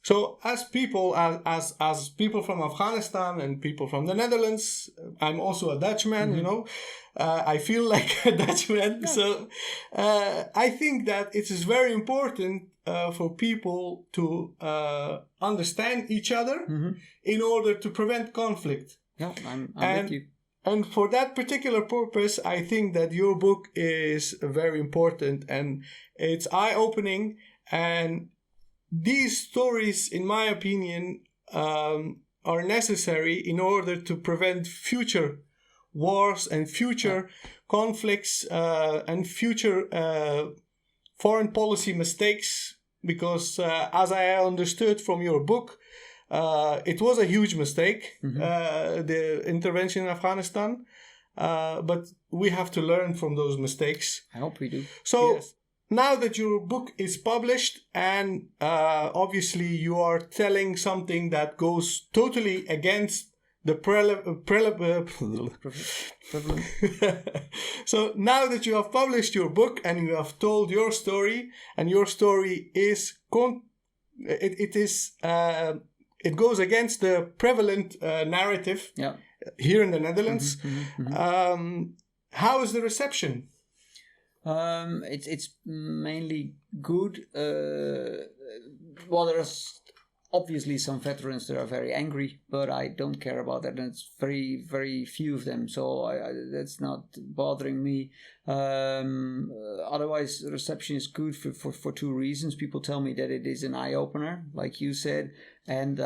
So as people, as people from Afghanistan and people from the Netherlands, I'm also a Dutchman, you know, I feel like a Dutchman. Yeah. So I think that it is very important for people to understand each other in order to prevent conflict. Yeah, I'm with you. And for that particular purpose, I think that your book is very important and it's eye-opening. And these stories, in my opinion, are necessary in order to prevent future wars and future conflicts and future foreign policy mistakes. Because as I understood from your book, it was a huge mistake, the intervention in Afghanistan. But we have to learn from those mistakes. I hope we do. So yes. Now that your book is published and obviously you are telling something that goes totally against the So now that you have published your book and you have told your story, and your story is it goes against the prevalent narrative here in the Netherlands. How is the reception? It's mainly good. Well, there's obviously some veterans that are very angry, but I don't care about that, and it's very, very few of them, so that's not bothering me. Otherwise, the reception is good for two reasons. People tell me that it is an eye-opener, like you said, and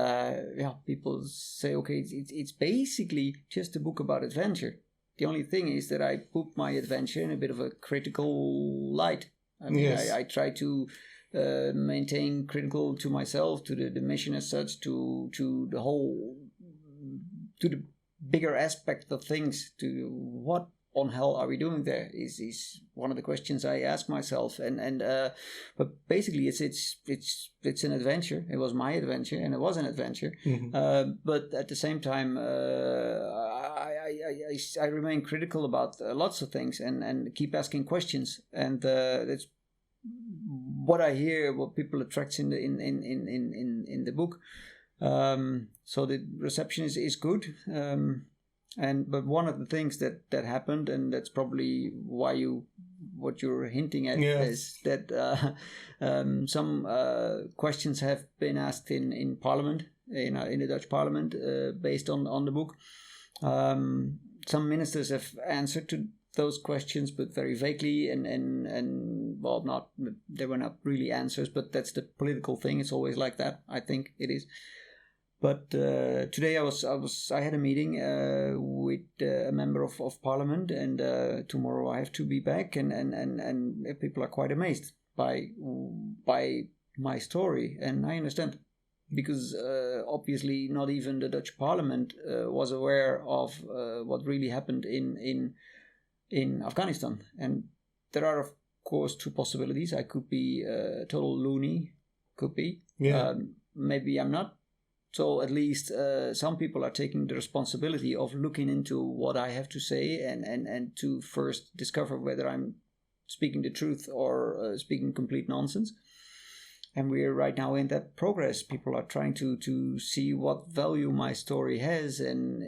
people say, okay, it's basically just a book about adventure. The only thing is that I put my adventure in a bit of a critical light. I mean, yes. I try to maintain critical to myself, to the mission as such, to the bigger aspect of things, to what on hell are we doing there is one of the questions I ask myself, and but basically it's an adventure. It was my adventure, and it was an adventure. But at the same time, I remain critical about lots of things, and keep asking questions, and that's what I hear, what people attracts in the book. So the reception is good. But one of the things that happened, and that's probably what you're hinting at, is that some questions have been asked in Parliament, in the Dutch Parliament, based on the book. Some ministers have answered to those questions, but very vaguely, and well, they were not really answers, but that's the political thing. It's always like that. I think it is. But today I had a meeting with a member of Parliament, and tomorrow I have to be back, and people are quite amazed by my story, and I understand, because obviously not even the Dutch Parliament was aware of what really happened in Afghanistan, and there are of course two possibilities. I could be a total loony, could be. Maybe I'm not. So at least some people are taking the responsibility of looking into what I have to say, and to first discover whether I'm speaking the truth or speaking complete nonsense. And we're right now in that progress. People are trying to see what value my story has, and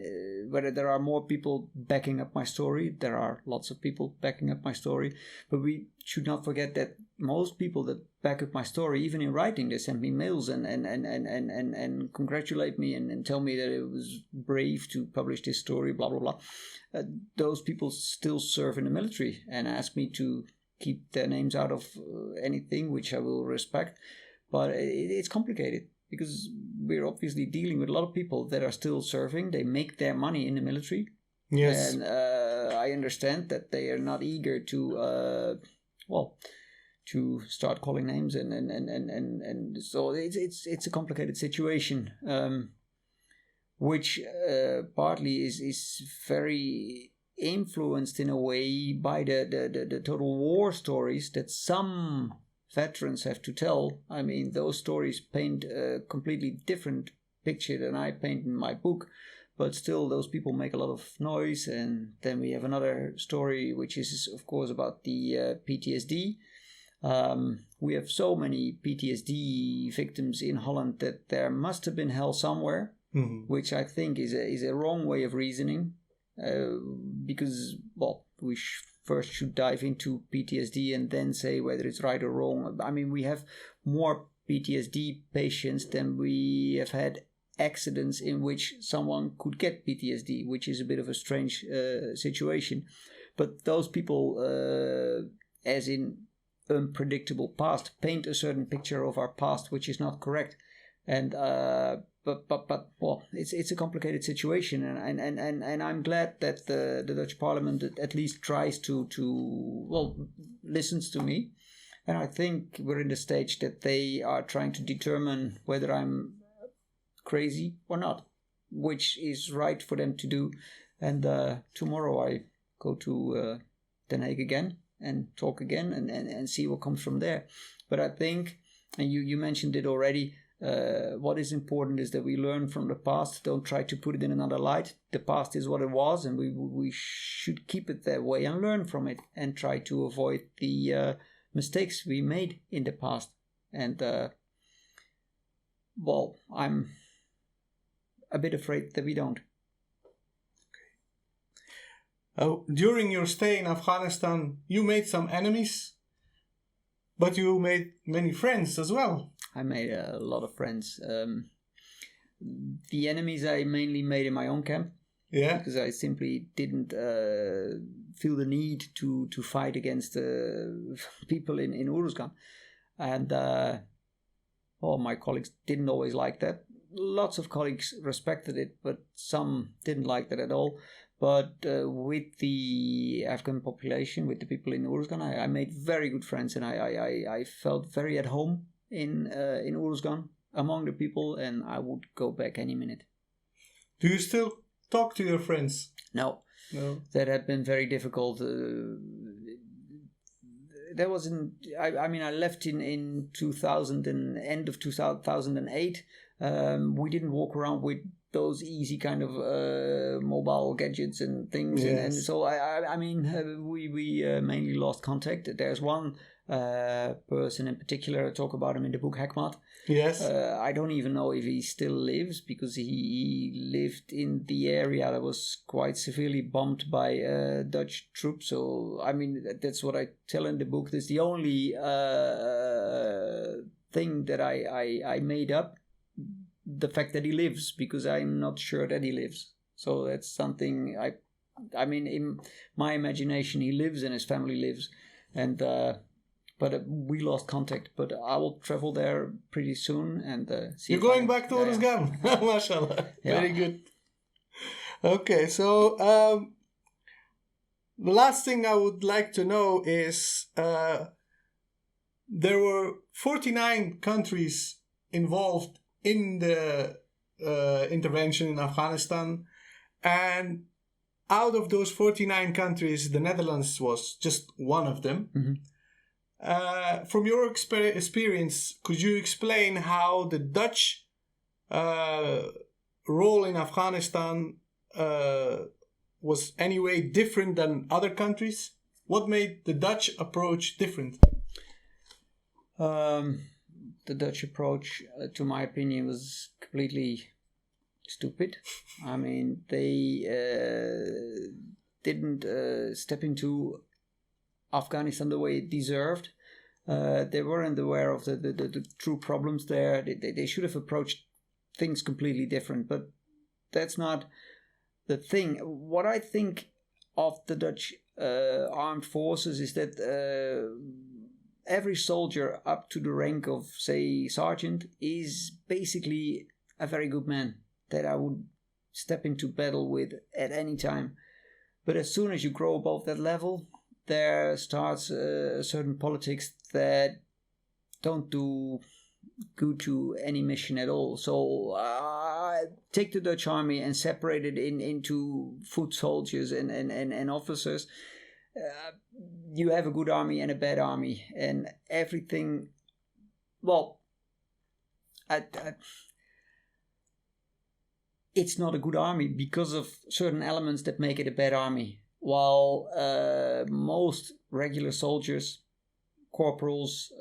whether there are more people backing up my story. There are lots of people backing up my story, but we should not forget that most people that back up my story, even in writing, they send me mails and congratulate me and tell me that it was brave to publish this story, blah blah blah. Those people still serve in the military and ask me to keep their names out of anything, which I will respect. But it's complicated, because we're obviously dealing with a lot of people that are still serving. They make their money in the military. Yes. And I understand that they are not eager to to start calling names, and so it's a complicated situation, which partly is very influenced in a way by the total war stories that some veterans have to tell. I mean, those stories paint a completely different picture than I paint in my book, but still those people make a lot of noise. And then we have another story, which is of course about the PTSD. We have so many PTSD victims in Holland that there must have been hell somewhere, which I think is a wrong way of reasoning, because, well, we first should dive into PTSD and then say whether it's right or wrong. I mean, we have more PTSD patients than we have had accidents in which someone could get PTSD, which is a bit of a strange situation. But those people, as in unpredictable past, paint a certain picture of our past which is not correct. And but well, it's a complicated situation, and I'm glad that the Dutch Parliament at least tries to listens to me, and I think we're in the stage that they are trying to determine whether I'm crazy or not, which is right for them to do. And tomorrow I go to Den Haag again and talk again and see what comes from there. But I think, and you mentioned it already, what is important is that we learn from the past. Don't try to put it in another light. The past is what it was, and we should keep it that way and learn from it and try to avoid the mistakes we made in the past. And well, I'm a bit afraid that we don't. During your stay in Afghanistan, you made some enemies, but you made many friends as well. I made a lot of friends. The enemies I mainly made in my own camp. Yeah. Because I simply didn't feel the need to fight against people in Uruzgan. And my colleagues didn't always like that. Lots of colleagues respected it, but some didn't like that at all. But with the Afghan population, with the people in Uruzgan, I made very good friends, and I felt very at home in Uruzgan among the people, and I would go back any minute. Do you still talk to your friends? No. That had been very difficult. That wasn't. I left in 2000 and end of 2008. We didn't walk around with those easy kind of mobile gadgets and things, yes. and so we mainly lost contact. There's one person in particular, I talk about him in the book, Hekmat. Yes. I don't even know if he still lives, because he lived in the area that was quite severely bombed by Dutch troops. So that's what I tell in the book. That's the only thing that I made up, the fact that he lives, because I'm not sure that he lives. So that's something in my imagination he lives and his family lives, and but we lost contact. But I will travel there pretty soon and see. You're going back to Uruzgan. Mashallah. Yeah. Very good. Okay, so the last thing I would like to know is there were 49 countries involved in the intervention in Afghanistan, and out of those 49 countries, the Netherlands was just one of them. Mm-hmm. From your experience, could you explain how the Dutch role in Afghanistan was anyway different than other countries? What made the Dutch approach different? The Dutch approach, to my opinion, was completely stupid. They didn't step into Afghanistan the way it deserved. They weren't aware of the true problems there. They should have approached things completely different, but that's not the thing. What I think of the Dutch armed forces is that every soldier up to the rank of, say, sergeant is basically a very good man that I would step into battle with at any time. But as soon as you grow above that level, there starts a certain politics that don't do good to any mission at all. So take the Dutch army and separate it into foot soldiers and officers. You have a good army and a bad army, and everything. Well, it's not a good army because of certain elements that make it a bad army. While most regular soldiers corporals,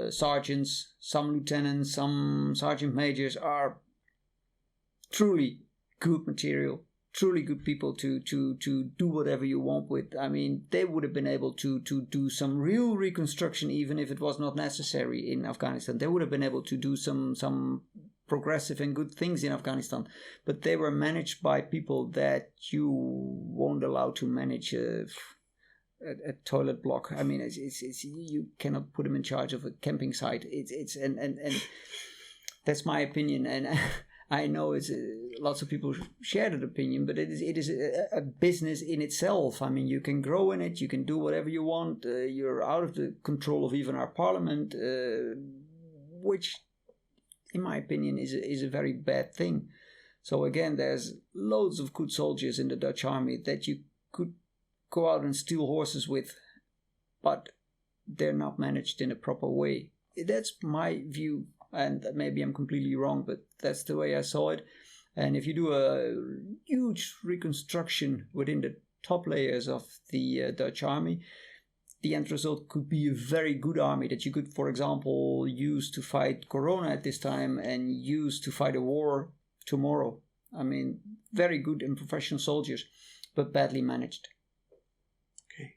sergeants, some lieutenants, some sergeant majors are truly good material, truly good people to do whatever you want with. I mean, they would have been able to do some real reconstruction, even if it was not necessary in Afghanistan. They would have been able to do some progressive and good things in Afghanistan, but they were managed by people that you won't allow to manage a toilet block. I mean, it's you cannot put them in charge of a camping site. It's and that's my opinion, and I know it's lots of people share that opinion, but it is a business in itself. I mean, you can grow in it, you can do whatever you want. You're out of the control of even our parliament, which, in my opinion, is a very bad thing. So again, there's loads of good soldiers in the Dutch army that you could go out and steal horses with, but they're not managed in a proper way. That's my view, and maybe I'm completely wrong, but that's the way I saw it. And if you do a huge reconstruction within the top layers of the Dutch army, the end result could be a very good army that you could, for example, use to fight Corona at this time and use to fight a war tomorrow. I mean, very good and professional soldiers, but badly managed. Okay.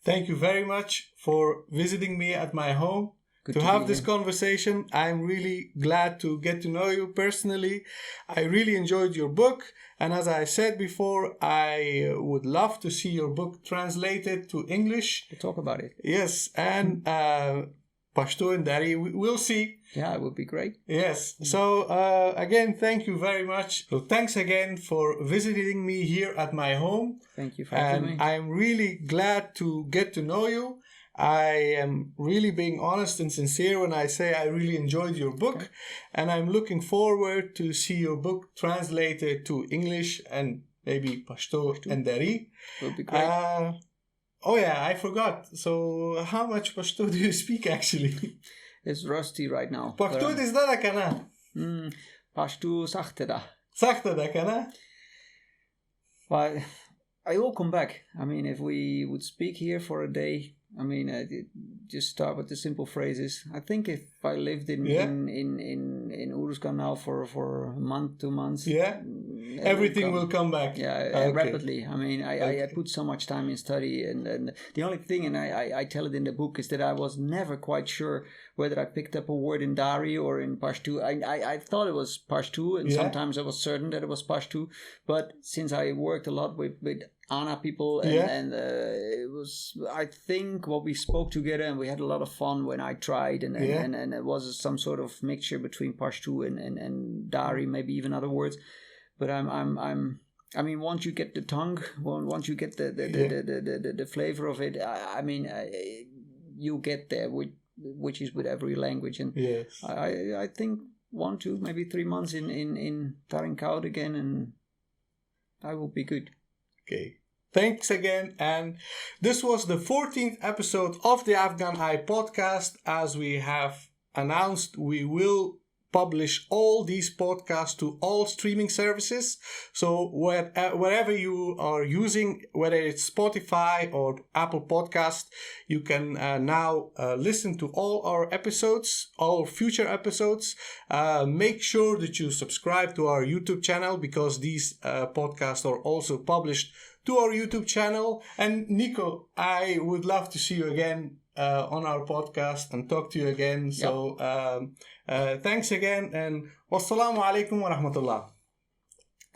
Thank you very much for visiting me at my home. To have this conversation. I'm really glad to get to know you personally. I really enjoyed your book. And as I said before, I would love to see your book translated to English. We'll talk about it. Yes. And Pashto and Dari, we'll see. Yeah, it would be great. Yes. So again, thank you very much. So thanks again for visiting me here at my home. Thank you for having me. I'm really glad to get to know you. I am really being honest and sincere when I say I really enjoyed your book, and I'm looking forward to see your book translated to English and maybe Pashto and Dari. Would be great. Oh yeah, I forgot. So how much Pashto do you speak actually? It's rusty right now. Pashto is da kana? Pashto sachte da. Sachte da kana? Well, I will come back. I mean, if we would speak here for a day, I mean, just start with the simple phrases. I think if I lived in Uruzgan now for a month, 2 months, everything will come back. Yeah, rapidly. I mean, I put so much time in study, and the only thing, and I tell it in the book, is that I was never quite sure whether I picked up a word in Dari or in Pashto. I thought it was Pashto, and sometimes I was certain that it was Pashto, but since I worked a lot with Ana people, and it was, I think, what we spoke together, and we had a lot of fun when I tried, and it was some sort of mixture between Pashto and Dari, maybe even other words. But I mean, once you get the tongue, once you get the flavor of it, I mean, you get there, which is with every language. And I think 1, 2, maybe 3 months in Tarinkoud again, and I will be good. Okay. Thanks again. And this was the 14th episode of the AfgANI podcast. As we have announced, we will publish all these podcasts to all streaming services. So wherever you are using, whether it's Spotify or Apple Podcast, you can now listen to all our episodes, all future episodes. Make sure that you subscribe to our YouTube channel, because these podcasts are also published to our YouTube channel. And Nikko, I would love to see you again on our podcast and talk to you again. So thanks again, and wassalamu alaikum wa rahmatullah.